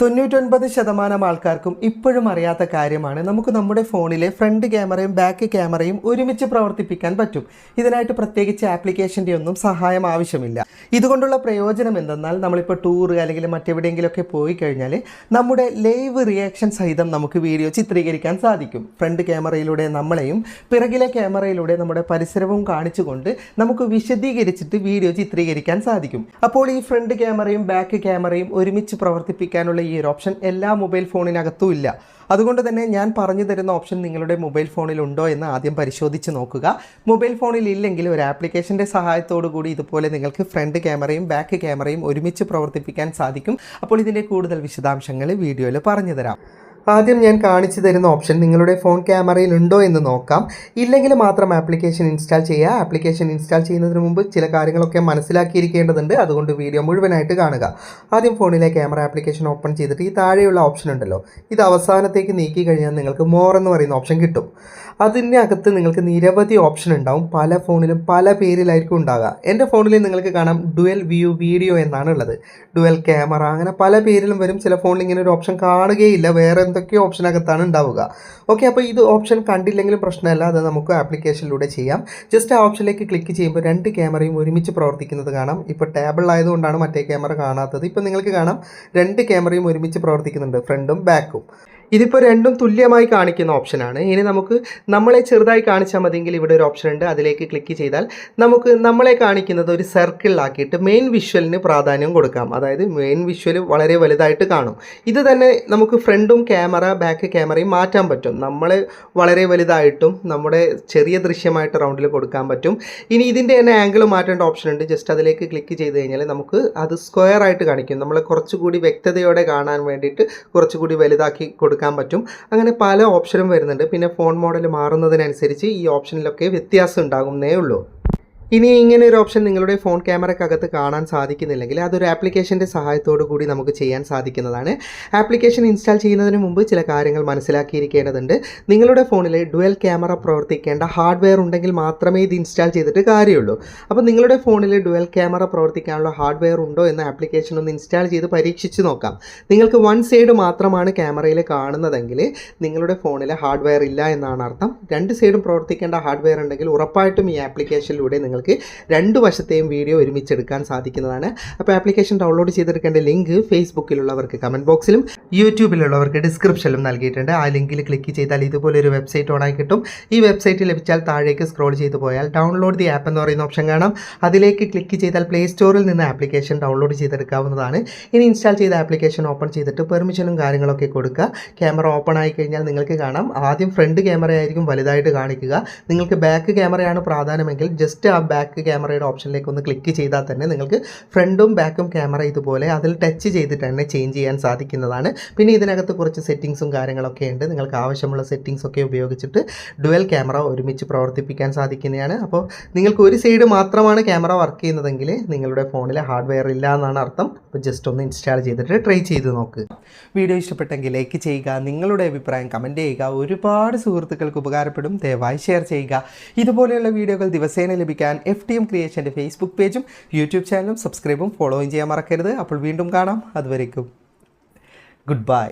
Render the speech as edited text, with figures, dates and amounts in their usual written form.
99% ആൾക്കാർക്കും ഇപ്പോഴും അറിയാത്ത കാര്യമാണ് നമുക്ക് നമ്മുടെ ഫോണിലെ ഫ്രണ്ട് ക്യാമറയും ബാക്ക് ക്യാമറയും ഒരുമിച്ച് പ്രവർത്തിപ്പിക്കാൻ പറ്റും. ഇതിനായിട്ട് പ്രത്യേകിച്ച് ആപ്ലിക്കേഷൻ്റെ ഒന്നും സഹായം ആവശ്യമില്ല. ഇതുകൊണ്ടുള്ള പ്രയോജനം എന്തെന്നാൽ നമ്മളിപ്പോൾ ടൂർ അല്ലെങ്കിൽ മറ്റെവിടെയെങ്കിലുമൊക്കെ പോയി കഴിഞ്ഞാൽ നമ്മുടെ ലൈവ് റിയാക്ഷൻ സഹിതം നമുക്ക് വീഡിയോ ചിത്രീകരിക്കാൻ സാധിക്കും. ഫ്രണ്ട് ക്യാമറയിലൂടെ നമ്മളെയും പിറകിലെ ക്യാമറയിലൂടെ നമ്മുടെ പരിസരവും കാണിച്ചുകൊണ്ട് നമുക്ക് വിശദീകരിച്ചിട്ട് വീഡിയോ ചിത്രീകരിക്കാൻ സാധിക്കും. അപ്പോൾ ഈ ഫ്രണ്ട് ക്യാമറയും ബാക്ക് ക്യാമറയും ഒരുമിച്ച് പ്രവർത്തിപ്പിക്കാനുള്ള ഈ ഒരു ഓപ്ഷൻ എല്ലാ മൊബൈൽ ഫോണിനകത്തും ഇല്ല. അതുകൊണ്ട് തന്നെ ഞാൻ പറഞ്ഞു തരുന്ന ഓപ്ഷൻ നിങ്ങളുടെ മൊബൈൽ ഫോണിൽ ഉണ്ടോ എന്ന് ആദ്യം പരിശോധിച്ച് നോക്കുക. മൊബൈൽ ഫോണിൽ ഇല്ലെങ്കിൽ ഒരു ആപ്ലിക്കേഷൻ്റെ സഹായത്തോടു കൂടി ഇതുപോലെ നിങ്ങൾക്ക് ഫ്രണ്ട് ക്യാമറയും ബാക്ക് ക്യാമറയും ഒരുമിച്ച് പ്രവർത്തിപ്പിക്കാൻ സാധിക്കും. അപ്പോൾ ഇതിൻ്റെ കൂടുതൽ വിശദാംശങ്ങൾ വീഡിയോയിൽ പറഞ്ഞു തരാം. ആദ്യം ഞാൻ കാണിച്ചു തരുന്ന ഓപ്ഷൻ നിങ്ങളുടെ ഫോൺ ക്യാമറയിൽ ഉണ്ടോ എന്ന് നോക്കാം. ഇല്ലെങ്കിൽ മാത്രം ആപ്ലിക്കേഷൻ ഇൻസ്റ്റാൾ ചെയ്യുക. ആപ്ലിക്കേഷൻ ഇൻസ്റ്റാൾ ചെയ്യുന്നതിന് മുമ്പ് ചില കാര്യങ്ങളൊക്കെ മനസ്സിലാക്കിയിരിക്കേണ്ടതുണ്ട്. അതുകൊണ്ട് വീഡിയോ മുഴുവനായിട്ട് കാണുക. ആദ്യം ഫോണിലെ ക്യാമറ ആപ്ലിക്കേഷൻ ഓപ്പൺ ചെയ്തിട്ട് ഈ താഴെയുള്ള ഓപ്ഷൻ ഉണ്ടല്ലോ, ഇത് അവസാനത്തേക്ക് നീക്കി കഴിഞ്ഞാൽ നിങ്ങൾക്ക് മോർ എന്ന് പറയുന്ന ഓപ്ഷൻ കിട്ടും. അതിൻ്റെ അകത്ത് നിങ്ങൾക്ക് നിരവധി ഓപ്ഷൻ ഉണ്ടാവും. പല ഫോണിലും പല പേരിലായിരിക്കും ഉണ്ടാകുക. എൻ്റെ ഫോണിൽ നിങ്ങൾക്ക് കാണാം ഡുവൽ വ്യൂ വീഡിയോ എന്നാണ് ഉള്ളത്, ഡുവൽ ക്യാമറ, അങ്ങനെ പല പേരിലും വരും. ചില ഫോണിൽ ഇങ്ങനെ ഒരു ഓപ്ഷൻ കാണുകയില്ല, വേറെ എന്തൊക്കെയോ ഓപ്ഷനകത്താണ് ഉണ്ടാവുക. ഓക്കെ, അപ്പോൾ ഇത് ഓപ്ഷൻ കണ്ടില്ലെങ്കിലും പ്രശ്നമല്ല, അത് നമുക്ക് ആപ്ലിക്കേഷനിലൂടെ ചെയ്യാം. ജസ്റ്റ് ആ ഓപ്ഷനിലേക്ക് ക്ലിക്ക് ചെയ്യുമ്പോൾ രണ്ട് ക്യാമറയും ഒരുമിച്ച് പ്രവർത്തിക്കുന്നത് കാണാം. ഇപ്പോൾ ടേബിൾ ആയതുകൊണ്ടാണ് മറ്റേ ക്യാമറ കാണാത്തത്. ഇപ്പോൾ നിങ്ങൾക്ക് കാണാം രണ്ട് ക്യാമറയും ഒരുമിച്ച് പ്രവർത്തിക്കുന്നുണ്ട്, ഫ്രണ്ടും ബാക്കും. ഇതിപ്പോൾ രണ്ടും തുല്യമായി കാണിക്കുന്ന ഓപ്ഷനാണ്. ഇനി നമുക്ക് നമ്മളെ ചെറുതായി കാണിച്ചാൽ മതിയെങ്കിൽ ഇവിടെ ഒരു ഓപ്ഷൻ ഉണ്ട്, അതിലേക്ക് ക്ലിക്ക് ചെയ്താൽ നമുക്ക് നമ്മളെ കാണിക്കുന്നത് ഒരു സർക്കിളിലാക്കിയിട്ട് മെയിൻ വിഷ്വലിന് പ്രാധാന്യം കൊടുക്കാം. അതായത് മെയിൻ വിഷ്വൽ വളരെ വലുതായിട്ട് കാണും. ഇത് തന്നെ നമുക്ക് ഫ്രണ്ടും ക്യാമറ ബാക്ക് ക്യാമറയും മാറ്റാൻ പറ്റും. നമ്മളെ വളരെ വലുതായിട്ടും നമ്മുടെ ചെറിയ ദൃശ്യമായിട്ട് റൗണ്ടിൽ കൊടുക്കാൻ പറ്റും. ഇനി ഇതിൻ്റെ തന്നെ ആംഗിൾ മാറ്റേണ്ട ഓപ്ഷൻ ഉണ്ട്. ജസ്റ്റ് അതിലേക്ക് ക്ലിക്ക് ചെയ്ത് കഴിഞ്ഞാൽ നമുക്ക് അത് സ്ക്വയർ ആയിട്ട് കാണിക്കും. നമ്മളെ കുറച്ചുകൂടി വ്യക്തതയോടെ കാണാൻ വേണ്ടിയിട്ട് കുറച്ചുകൂടി വലുതാക്കി കൊടുക്കാൻ പറ്റും. അങ്ങനെ പല ഓപ്ഷനും വരുന്നുണ്ട്. പിന്നെ ഫോൺ മോഡൽ മാറുന്നതിനനുസരിച്ച് ഈ ഓപ്ഷനിലൊക്കെ വ്യത്യാസം ഉണ്ടാകുന്നേ ഉള്ളൂ. ഇനി ഇങ്ങനെ ഒരു ഓപ്ഷൻ നിങ്ങളുടെ ഫോൺ ക്യാമറക്കകത്ത് കാണാൻ സാധിക്കുന്നില്ലെങ്കിൽ അതൊരു ആപ്ലിക്കേഷൻ്റെ സഹായത്തോടു കൂടി നമുക്ക് ചെയ്യാൻ സാധിക്കുന്നതാണ്. ആപ്ലിക്കേഷൻ ഇൻസ്റ്റാൾ ചെയ്യുന്നതിന് മുമ്പ് ചില കാര്യങ്ങൾ മനസ്സിലാക്കിയിരിക്കേണ്ടതുണ്ട്. നിങ്ങളുടെ ഫോണിൽ ഡുവൽ ക്യാമറ പ്രവർത്തിക്കേണ്ട ഹാർഡ്വെയർ ഉണ്ടെങ്കിൽ മാത്രമേ ഇത് ഇൻസ്റ്റാൾ ചെയ്തിട്ട് കാര്യമുള്ളൂ. അപ്പോൾ നിങ്ങളുടെ ഫോണിൽ ഡുവൽ ക്യാമറ പ്രവർത്തിക്കാനുള്ള ഹാർഡ്വെയർ ഉണ്ടോ എന്ന ആപ്ലിക്കേഷൻ ഒന്ന് ഇൻസ്റ്റാൾ ചെയ്ത് പരീക്ഷിച്ച് നോക്കാം. നിങ്ങൾക്ക് വൺ സൈഡ് മാത്രമാണ് ക്യാമറയിൽ കാണുന്നതെങ്കിൽ നിങ്ങളുടെ ഫോണിൽ ഹാർഡ്വെയർ ഇല്ല എന്നാണ് അർത്ഥം. രണ്ട് സൈഡും പ്രവർത്തിക്കേണ്ട ഹാർഡ്വെയർ ഉണ്ടെങ്കിൽ ഉറപ്പായിട്ടും ഈ ആപ്ലിക്കേഷനിലൂടെ നിങ്ങൾക്ക് രണ്ട് വശത്തെയും വീഡിയോ ഒരുമിച്ചെടുക്കാൻ സാധിക്കുന്നതാണ്. അപ്പോൾ ആപ്ലിക്കേഷൻ ഡൗൺലോഡ് ചെയ്തെടുക്കേണ്ട ലിങ്ക് ഫേസ്ബുക്കിലുള്ളവർക്ക് കമൻറ്റ് ബോക്സിലും യൂട്യൂബിലുള്ളവർക്ക് ഡിസ്ക്രിപ്ഷനിലും നൽകിയിട്ടുണ്ട്. ആ ലിങ്കിൽ ക്ലിക്ക് ചെയ്താൽ ഇതുപോലെ ഒരു വെബ്സൈറ്റ് ഓണായി കിട്ടും. ഈ വെബ്സൈറ്റ് ലഭിച്ചാൽ താഴേക്ക് സ്ക്രോൾ ചെയ്ത് പോയാൽ ഡൗൺലോഡ് ദി ആപ്പ് എന്ന് പറയുന്ന ഓപ്ഷൻ കാണാം. അതിലേക്ക് ക്ലിക്ക് ചെയ്താൽ പ്ലേ സ്റ്റോറിൽ നിന്ന് ആപ്ലിക്കേഷൻ ഡൗൺലോഡ് ചെയ്തെടുക്കാവുന്നതാണ്. ഇനി ഇൻസ്റ്റാൾ ചെയ്ത ആപ്ലിക്കേഷൻ ഓപ്പൺ ചെയ്തിട്ട് പെർമിഷനും കാര്യങ്ങളൊക്കെ കൊടുക്കുക. ക്യാമറ ഓപ്പൺ ആയി കഴിഞ്ഞാൽ നിങ്ങൾക്ക് കാണാം ആദ്യം ഫ്രണ്ട് ക്യാമറ ആയിരിക്കും വലുതായിട്ട് കാണിക്കുക. നിങ്ങൾക്ക് ബാക്ക് ക്യാമറയാണ് പ്രാധാന്യമെങ്കിൽ ജസ്റ്റ് ആ ബാക്ക് ക്യാമറയുടെ ഓപ്ഷനിലേക്ക് ഒന്ന് ക്ലിക്ക് ചെയ്താൽ തന്നെ നിങ്ങൾക്ക് ഫ്രണ്ടും ബാക്കും ക്യാമറ ഇതുപോലെ അതിൽ ടച്ച് ചെയ്തിട്ട് തന്നെ ചേഞ്ച് ചെയ്യാൻ സാധിക്കുന്നതാണ്. പിന്നെ ഇതിനകത്ത് കുറച്ച് സെറ്റിങ്സും കാര്യങ്ങളൊക്കെ ഉണ്ട്. നിങ്ങൾക്ക് ആവശ്യമുള്ള സെറ്റിങ്സ് ഒക്കെ ഉപയോഗിച്ചിട്ട് ഡുവൽ ക്യാമറ ഒരുമിച്ച് പ്രവർത്തിപ്പിക്കാൻ സാധിക്കുന്നതാണ്. അപ്പോൾ നിങ്ങൾക്ക് ഒരു സൈഡ് മാത്രമാണ് ക്യാമറ വർക്ക് ചെയ്യുന്നതെങ്കിൽ നിങ്ങളുടെ ഫോണിൽ ഹാർഡ്വെയർ ഇല്ല എന്നാണ് അർത്ഥം. അപ്പോൾ ജസ്റ്റ് ഒന്ന് ഇൻസ്റ്റാൾ ചെയ്തിട്ട് ട്രൈ ചെയ്ത് നോക്കുക. വീഡിയോ ഇഷ്ടപ്പെട്ടെങ്കിൽ ലൈക്ക് ചെയ്യുക, നിങ്ങളുടെ അഭിപ്രായം കമൻറ്റ് ചെയ്യുക. ഒരുപാട് സുഹൃത്തുക്കൾക്ക് ഉപകാരപ്പെടും, ദയവായി ഷെയർ ചെയ്യുക. ഇതുപോലെയുള്ള വീഡിയോകൾ ദിവസേന ലഭിക്കാൻ FTM ക്രിയേഷൻ്റെ ഫേസ്ബുക്ക് പേജും യൂട്യൂബ് ചാനലും സബ്സ്ക്രൈബും ഫോളോയും ചെയ്യാൻ മറക്കരുത്. അപ്പോൾ വീണ്ടും കാണാം. അതുവരേക്കും ഗുഡ് ബൈ.